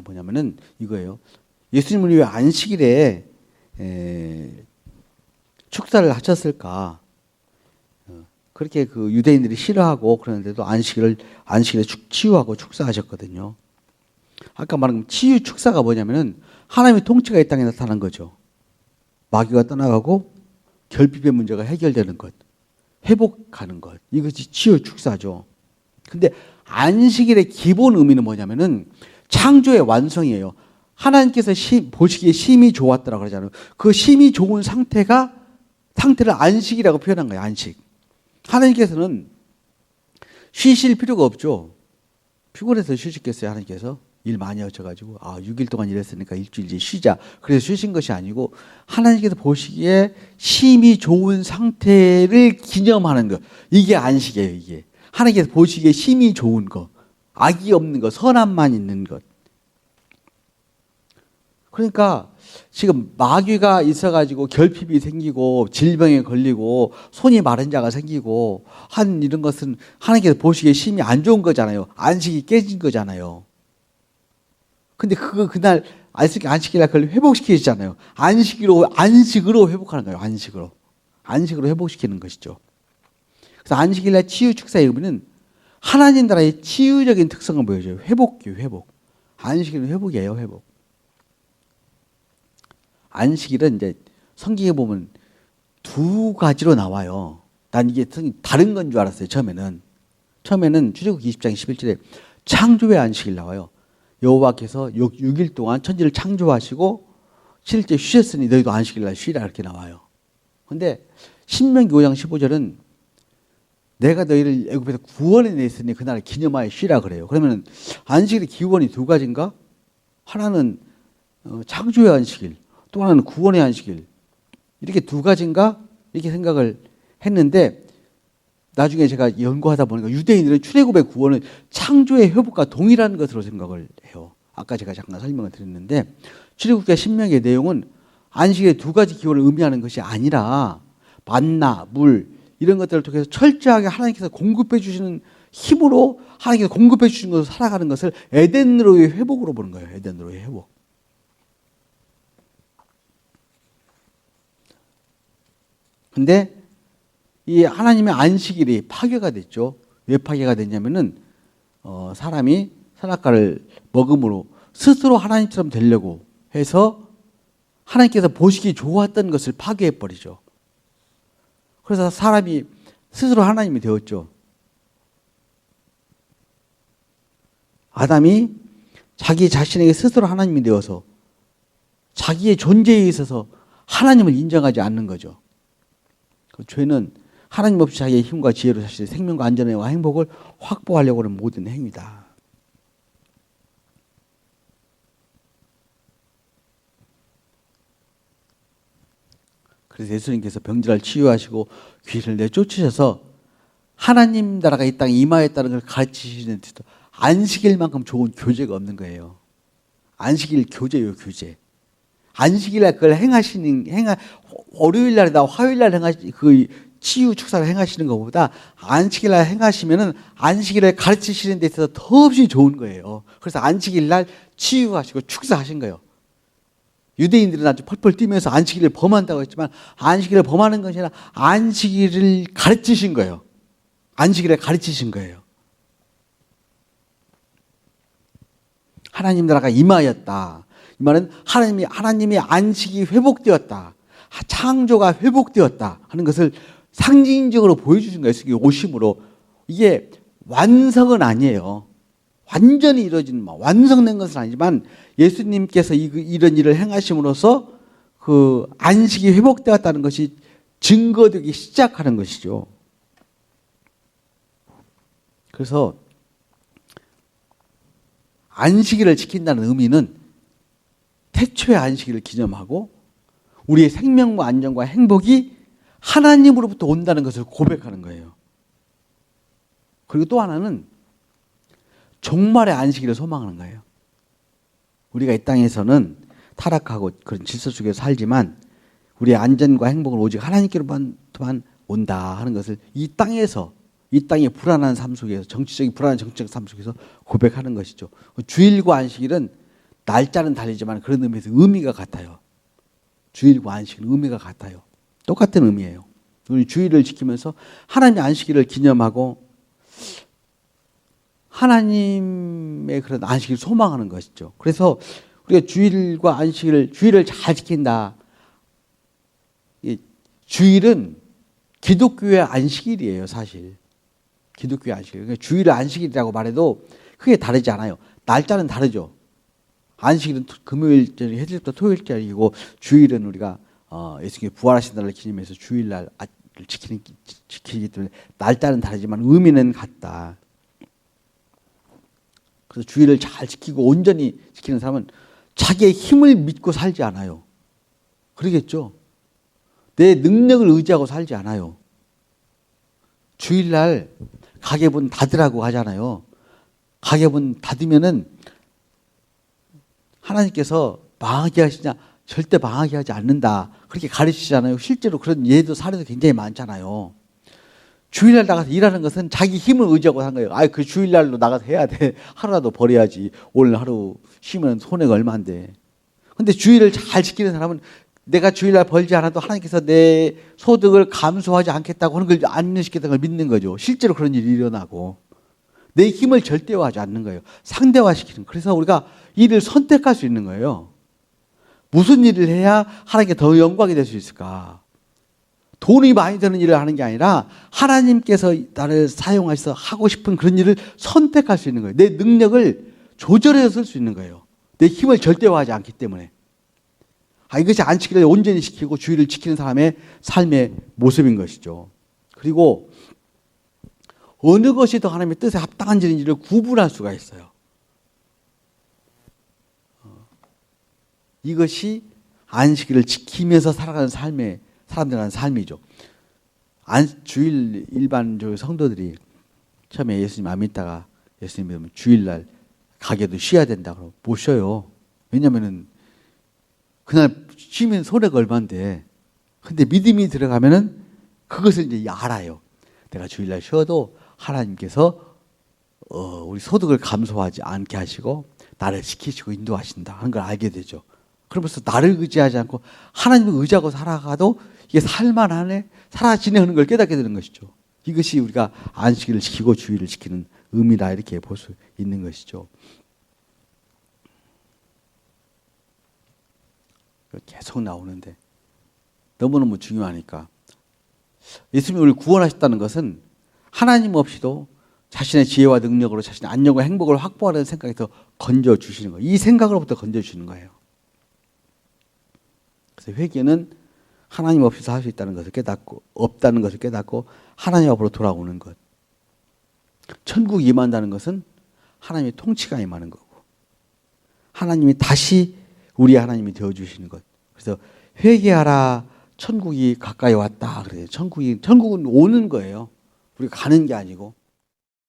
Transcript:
뭐냐면은 이거예요. 예수님은 왜 안식일에 축사를 하셨을까? 그렇게 그 유대인들이 싫어하고 그러는데도 안식일에 치유하고 축사하셨거든요. 아까 말한 치유 축사가 뭐냐면은 하나님의 통치가 이 땅에 나타난 거죠. 마귀가 떠나가고 결핍의 문제가 해결되는 것, 회복하는 것. 이것이 치유 축사죠. 근데 안식일의 기본 의미는 뭐냐면은 창조의 완성이에요. 하나님께서 보시기에 심히 좋았더라 그러잖아요. 그 심히 좋은 상태를 안식이라고 표현한 거예요. 안식. 하나님께서는 쉬실 필요가 없죠. 피곤해서 쉬셨겠어요, 하나님께서? 일 많이 하셔가지고 6일 동안 일했으니까 일주일째 쉬자. 그래서 쉬신 것이 아니고 하나님께서 보시기에 심히 좋은 상태를 기념하는 것. 이게 안식이에요. 이게 하나님께서 보시기에 심히 좋은 것, 악이 없는 것, 선함만 있는 것. 그러니까 지금 마귀가 있어가지고 결핍이 생기고 질병에 걸리고 손이 마른 자가 생기고 한 이런 것은 하나님께서 보시기에 심히 안 좋은 거잖아요. 안식이 깨진 거잖아요. 근데 그날 안식일 날 그걸 회복시키시잖아요. 안식으로 회복하는 거예요. 안식으로 회복시키는 것이죠. 그래서 안식일 날 치유 축사의 의미는 하나님 나라의 치유적인 특성을 보여줘요. 회복. 안식일은 회복이에요. 회복. 안식일은 이제 성경에 보면 두 가지로 나와요. 난 이게 다른 건 줄 알았어요. 처음에는 출애굽기 20장 11절에 창조의 안식일 나와요. 여호와께서 6일 동안 천지를 창조하시고 7일째 쉬셨으니 너희도 안식일 날 쉬라 이렇게 나와요. 그런데 신명기 5장 15절은 내가 너희를 애굽에서 구원해 냈으니 그날을 기념하여 쉬라 그래요. 그러면 안식일의 기원이 두 가지인가? 하나는 창조의 안식일, 또 하나는 구원의 안식일. 이렇게 두 가지인가? 이렇게 생각을 했는데 나중에 제가 연구하다 보니까 유대인들은 출애굽의 구원은 창조의 회복과 동일한 것으로 생각을 해요. 아까 제가 잠깐 설명을 드렸는데 출애굽기와 신명기의 내용은 안식일의 두 가지 기원을 의미하는 것이 아니라 만나, 물 이런 것들을 통해서 철저하게 하나님께서 공급해 주시는 힘으로 하나님께서 공급해 주신 것으로 살아가는 것을 에덴으로의 회복으로 보는 거예요. 에덴으로의 회복. 근데 이 하나님의 안식일이 파괴가 됐죠. 왜 파괴가 됐냐면은 사람이 선악과를 먹음으로 스스로 하나님처럼 되려고 해서 하나님께서 보시기 좋았던 것을 파괴해 버리죠. 그래서 사람이 스스로 하나님이 되었죠. 아담이 자기 자신에게 스스로 하나님이 되어서 자기의 존재에 있어서 하나님을 인정하지 않는 거죠. 그 죄는 하나님 없이 자기의 힘과 지혜로 사실 생명과 안전과 행복을 확보하려고 하는 모든 행위다. 그래서 예수님께서 병들을 치유하시고 귀신을 내쫓으셔서 하나님 나라가 이 땅에 임하였다는 걸 가르치시는데도 안식일만큼 좋은 교제가 없는 거예요. 안식일 교제요, 교제. 안식일날 그걸 월요일날이나 화요일날 그 치유 축사를 행하시는 것보다 안식일날 행하시면은 안식일을 가르치시는 데 있어서 더없이 좋은 거예요. 그래서 안식일날 치유하시고 축사하신 거예요. 유대인들은 아주 펄펄 뛰면서 안식일을 범한다고 했지만 안식일을 범하는 것이 아니라 안식일을 가르치신 거예요. 안식일을 가르치신 거예요. 하나님 나라가 임하였다. 이 말은 하나님의 안식이 회복되었다. 창조가 회복되었다 하는 것을 상징적으로 보여주신 거예요. 이게 오심으로. 이게 완성은 아니에요. 완전히 이루어지는 완성된 것은 아니지만 예수님께서 이런 일을 행하심으로써 그 안식이 회복되었다는 것이 증거되기 시작하는 것이죠. 그래서 안식일을 지킨다는 의미는 태초의 안식일을 기념하고 우리의 생명과 안전과 행복이 하나님으로부터 온다는 것을 고백하는 거예요. 그리고 또 하나는 종말의 안식일을 소망하는 거예요. 우리가 이 땅에서는 타락하고 그런 질서 속에서 살지만 우리의 안전과 행복은 오직 하나님께로만 온다 하는 것을 이 땅의 불안한 삶 속에서 정치적인 불안한 정치적 삶 속에서 고백하는 것이죠. 주일과 안식일은 날짜는 다르지만 그런 의미에서 의미가 같아요. 주일과 안식일은 의미가 같아요. 똑같은 의미예요. 우리 주일을 지키면서 하나님의 안식일을 기념하고 하나님의 그런 안식일을 소망하는 것이죠. 그래서 우리가 주일과 안식일을, 주일을 잘 지킨다. 주일은 기독교의 안식일이에요, 사실. 기독교의 안식일. 그러니까 주일을 안식일이라고 말해도 크게 다르지 않아요. 날짜는 다르죠. 안식일은 금요일절이 해질부터 토요일절이고, 주일은 우리가 예수님이 부활하신 날을 기념해서 주일날 지키기 때문에 날짜는 다르지만 의미는 같다. 그래서 주일을 잘 지키고 온전히 지키는 사람은 자기의 힘을 믿고 살지 않아요. 그러겠죠? 내 능력을 의지하고 살지 않아요. 주일날 가게 문 닫으라고 하잖아요. 가게 문 닫으면은 하나님께서 망하게 하시냐? 절대 망하게 하지 않는다. 그렇게 가르치잖아요. 실제로 그런 예도 사례도 굉장히 많잖아요. 주일날 나가서 일하는 것은 자기 힘을 의지하고 한 거예요. 그 주일날로 나가서 해야 돼. 하루라도 버려야지. 오늘 하루 쉬면 손해가 얼마인데. 근데 주일을 잘 지키는 사람은 내가 주일날 벌지 않아도 하나님께서 내 소득을 감소하지 않겠다고 하는 걸 안내시켰다는 걸 믿는 거죠. 실제로 그런 일이 일어나고. 내 힘을 절대화하지 않는 거예요. 상대화시키는. 그래서 우리가 일을 선택할 수 있는 거예요. 무슨 일을 해야 하나님께 더 영광이 될 수 있을까? 돈이 많이 드는 일을 하는 게 아니라 하나님께서 나를 사용하셔서 하고 싶은 그런 일을 선택할 수 있는 거예요. 내 능력을 조절해서 쓸 수 있는 거예요. 내 힘을 절대화하지 않기 때문에. 이것이 안식일을 온전히 지키고 주일을 지키는 사람의 삶의 모습인 것이죠. 그리고 어느 것이 더 하나님의 뜻에 합당한지를 구분할 수가 있어요. 이것이 안식일을 지키면서 살아가는 삶의 사람들의 삶이죠. 주일 일반적인 성도들이 처음에 예수님 안 믿다가 예수님 믿으면 주일날 가게도 쉬어야 된다 그러고 못 쉬어요. 왜냐면은 그날 쉬면 손해가 얼마인데. 근데 믿음이 들어가면은 그것을 이제 알아요. 내가 주일날 쉬어도 하나님께서 우리 소득을 감소하지 않게 하시고 나를 지키시고 인도하신다 하는 걸 알게 되죠. 그러면서 나를 의지하지 않고 하나님을 의지하고 살아가도 이게 살만하네, 살아 지내는 걸 깨닫게 되는 것이죠. 이것이 우리가 안식일을 지키고 주일을 지키는 의미다 이렇게 볼 수 있는 것이죠. 계속 나오는데 너무너무 중요하니까 예수님이 우리를 구원하셨다는 것은 하나님 없이도 자신의 지혜와 능력으로 자신의 안녕과 행복을 확보하는 생각에서 건져주시는 거예요. 이 생각으로부터 건져주시는 거예요. 그래서 회개는 하나님 없이서 할 수 있다는 것을 깨닫고 없다는 것을 깨닫고 하나님 앞으로 돌아오는 것. 천국이 임한다는 것은 하나님의 통치가 임하는 거고 하나님이 다시 우리 하나님이 되어주시는 것. 그래서 회개하라 천국이 가까이 왔다 그래요. 천국은 오는 거예요. 우리가 가는 게 아니고